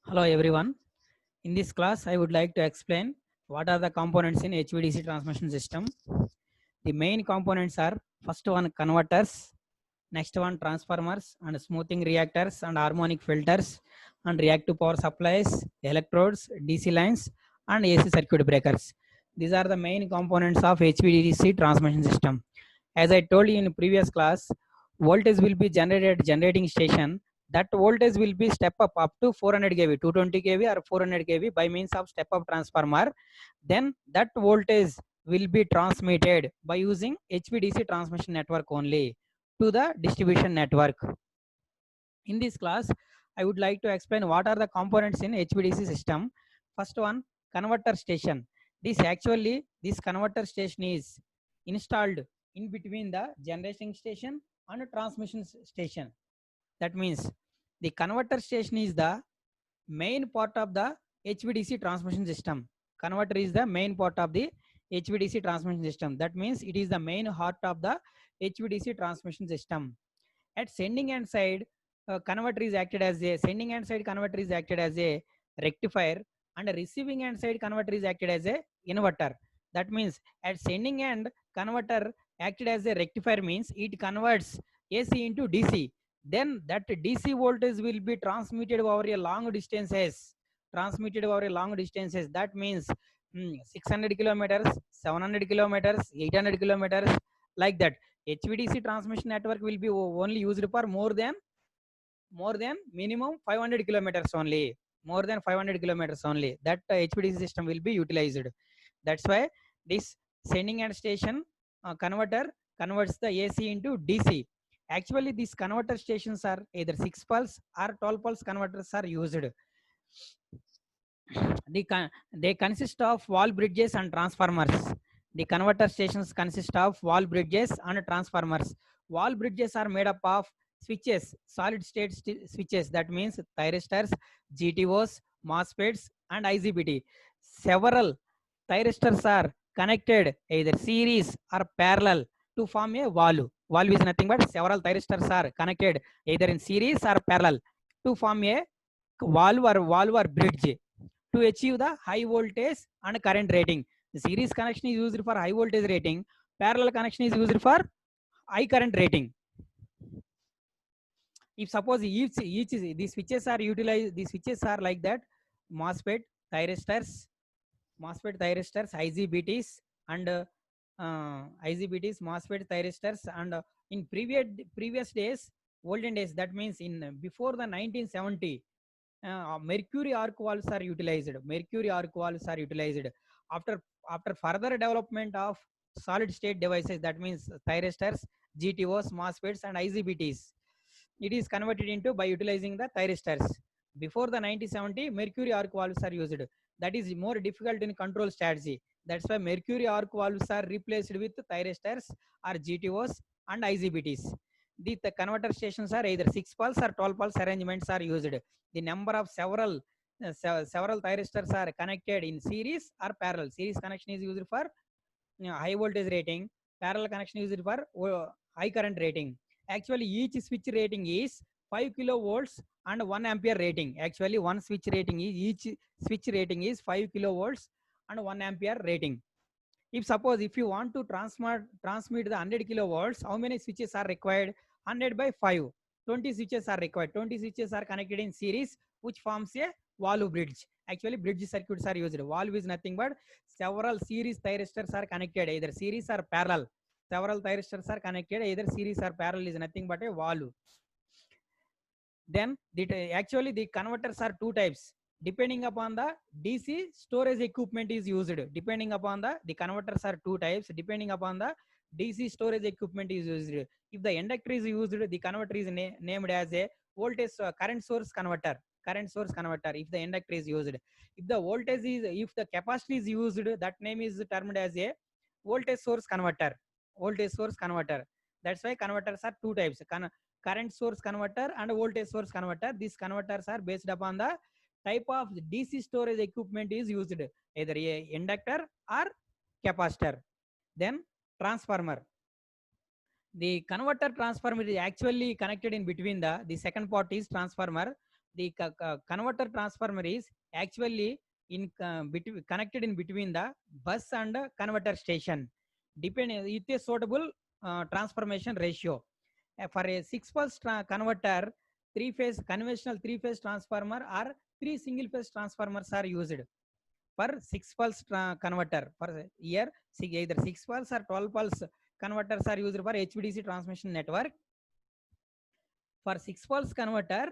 Hello everyone. In this class, I would like to explain what are the components in HVDC transmission system. The main components are first one converters, next one transformers and smoothing reactors and harmonic filters and reactive power supplies, electrodes, DC lines and AC circuit breakers. These are the main components of HVDC transmission system. As I told you in previous class, voltage will be generated at generating station. That voltage will be step up to 400 kV, 220 kV or 400 kV by means of step up transformer. Then that voltage will be transmitted by using HVDC transmission network only to the distribution network. In this class, I would like to explain what are the components in HVDC system. First one, converter station. This converter station is installed in between the generating station and transmission station. That means the converter station is the main part of the HVDC transmission system. Converter is the main part of the HVDC transmission system. That means it is the main heart of the HVDC transmission system. At sending end side, converter is acted as a sending end side converter is acted as a rectifier, and a receiving end side converter is acted as a inverter. That means at sending end converter acted as a rectifier means it converts AC into DC. Then that DC voltage will be transmitted over a long distances. Transmitted over a long distances. That means 600 kilometers, 700 kilometers, 800 kilometers, like that. HVDC transmission network will be only used for more than minimum 500 kilometers only. More than 500 kilometers only. That HVDC system will be utilized. That's why this sending end station converter converts the AC into DC. Actually, these converter stations are either 6 pulse or 12 pulse converters are used. They consist of wall bridges and transformers. The converter stations consist of wall bridges and transformers. Wall bridges are made up of switches, solid state switches. That means thyristors, GTOs, MOSFETs, and IGBT. Several thyristors are connected either series or parallel to form a valve. Valve is nothing but several thyristors are connected either in series or parallel to form a valve or bridge to achieve the high voltage and current rating. The series connection is used for high voltage rating. Parallel connection is used for high current rating. If suppose each these switches are utilized, these switches are like that: MOSFET, thyristors, IGBTs, and IGBTs, MOSFET, thyristors, and in previous days, olden days, that means in before the 1970, mercury arc valves are utilized. Mercury arc valves are utilized after further development of solid state devices. That means thyristors, GTOs, MOSFETs, and IGBTs. It is converted into by utilizing the thyristors. Before the 1970, mercury arc valves are used. That is more difficult in control strategy. That's why mercury arc valves are replaced with thyristors or GTOs and IGBTs. The converter stations are either 6 pulse or 12 pulse arrangements are used. The number of several thyristors are connected in series or parallel. Series connection is used for high voltage rating. Parallel connection is used for high current rating. Actually, each switch rating is 5 kilovolts and 1 ampere rating. Actually, one switch rating is each switch rating is 5 kilovolts and 1 ampere rating. If you want to transmit the 100 kilovolts, how many switches are required? 100 by 5. 20 switches are required. 20 switches are connected in series, which forms a valve bridge. Actually, bridge circuits are used. Valve is nothing but several series thyristors are connected, either series or parallel. Several thyristors are connected, either series or parallel is nothing but a valve. Then actually the converters are two types. Depending upon the DC storage equipment is used. Depending upon the converters are two types. Depending upon the DC storage equipment is used. If the inductor is used, the converter is named as a voltage current source converter. Current source converter. If the inductor is used, if the capacitor is used, that name is termed as a voltage source converter. Voltage source converter. That's why converters are two types: current source converter and voltage source converter. These converters are based upon the type of DC storage equipment is used, either a inductor or capacitor. Then transformer. The converter transformer is actually connected in between the second part is transformer. The converter transformer is actually in connected in between the bus and converter station, depending with a suitable transformation ratio. For a 6 pulse converter, three-phase conventional three-phase transformer or three single-phase transformers are used for 6 pulse converter. For here, either 6 pulse or 12 pulse converters are used for HVDC transmission network. For 6 pulse converter,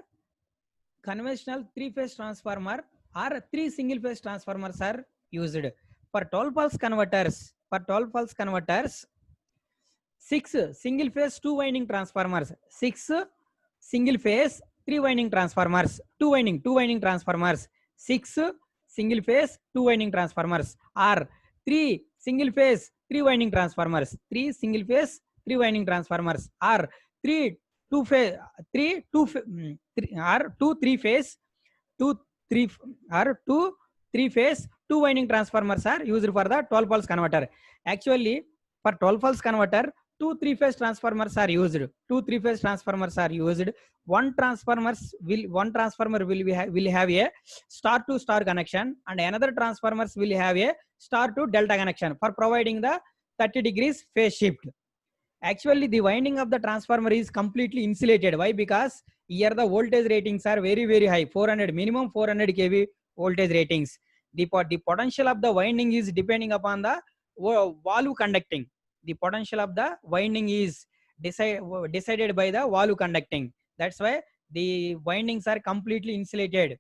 conventional three-phase transformer or three single-phase transformers are used. For 12 pulse converters, 6 single-phase two-winding transformers, 6 single-phase three-winding transformers, two-winding transformers, 6 single-phase two-winding transformers, or three single-phase three-winding transformers, three single-phase three-winding transformers, or three two-phase or two three-phase two three or two three-phase two-winding transformers are used for the 12 pulse converter. Actually, for 12 pulse converter, two three-phase transformers are used. Two three-phase transformers are used. One transformer will have a star to star connection, and another transformers will have a star to delta connection for providing the 30 degrees phase shift. Actually, the winding of the transformer is completely insulated. Why? Because here the voltage ratings are very high, 400 minimum 400 kV voltage ratings. The potential of the winding is depending upon the valve conducting. The potential of the winding is decided by the valve conducting. That's why the windings are completely insulated.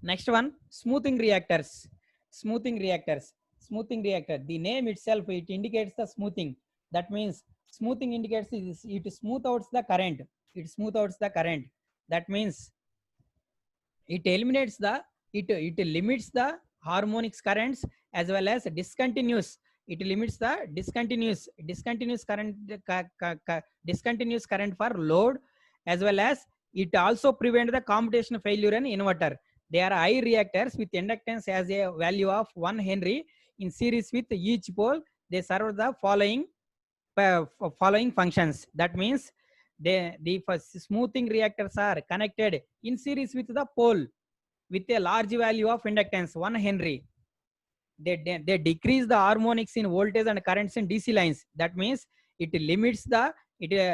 Next one, smoothing reactors. Smoothing reactors. Smoothing reactor. The name itself, it indicates the smoothing. That means smoothing indicates it smooth out the current. It smooth out the current. That means it eliminates the it limits the harmonics currents as well as discontinuous. It limits the discontinuous current discontinuous current for load, as well as it also prevents the commutation failure in inverter. They are high reactors with inductance as a value of 1 Henry in series with each pole. They serve the following functions. That means the smoothing reactors are connected in series with the pole with a large value of inductance 1 Henry. They decrease the harmonics in voltage and currents in DC lines. That means it limits the rate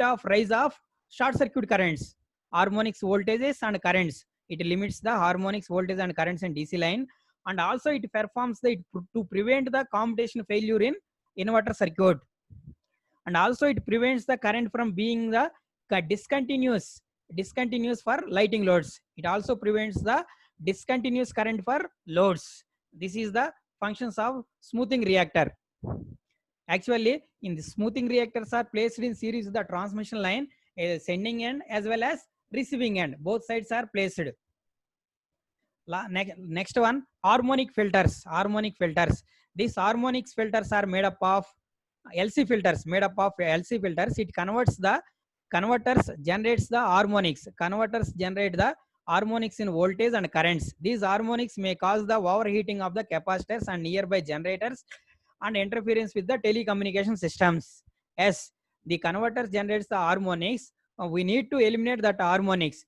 of rise of short circuit currents, harmonics voltages and currents. It limits the harmonics voltage and currents in DC line, and also it performs to prevent the commutation failure in inverter circuit, and also it prevents the current from being the discontinuous for lighting loads. It also prevents the discontinuous current for loads. This is the functions of smoothing reactor. Actually, in the smoothing reactors are placed in series with the transmission line, sending end as well as receiving end. Both sides are placed. Next one, harmonic filters. Harmonic filters. These harmonics filters are made up of LC filters. It converters generates the harmonics. Converters generate the harmonics in voltage and currents. These harmonics may cause the overheating of the capacitors and nearby generators and interference with the telecommunication systems. As the converter generates the harmonics, we need to eliminate that harmonics.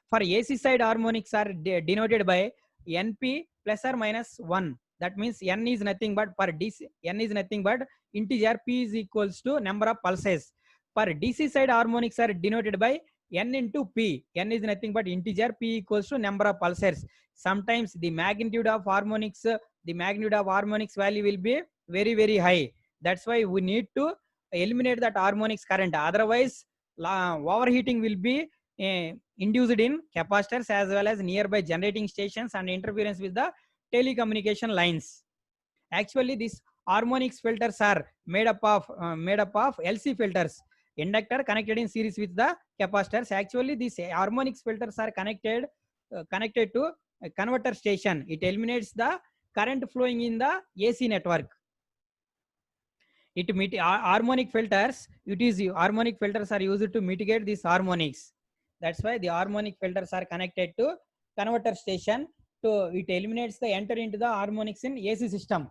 For AC side, harmonics are denoted by NP plus or minus 1. That means N is nothing but per DC, N is nothing but integer, P is equals to number of pulses. For DC side, harmonics are denoted by N into P. N is nothing but integer, P equals to number of pulses. Sometimes the magnitude of harmonics value will be very high. That's why we need to eliminate that harmonics current. Otherwise, overheating will be induced in capacitors as well as nearby generating stations and interference with the telecommunication lines. Actually, these harmonics filters are made up of LC filters. Inductor connected in series with the capacitors. Actually, these harmonics filters are connected to a converter station. It eliminates the current flowing in the AC network. Harmonic filters are used to mitigate these harmonics. That's why the harmonic filters are connected to converter station. So it eliminates the enter into the harmonics in AC system.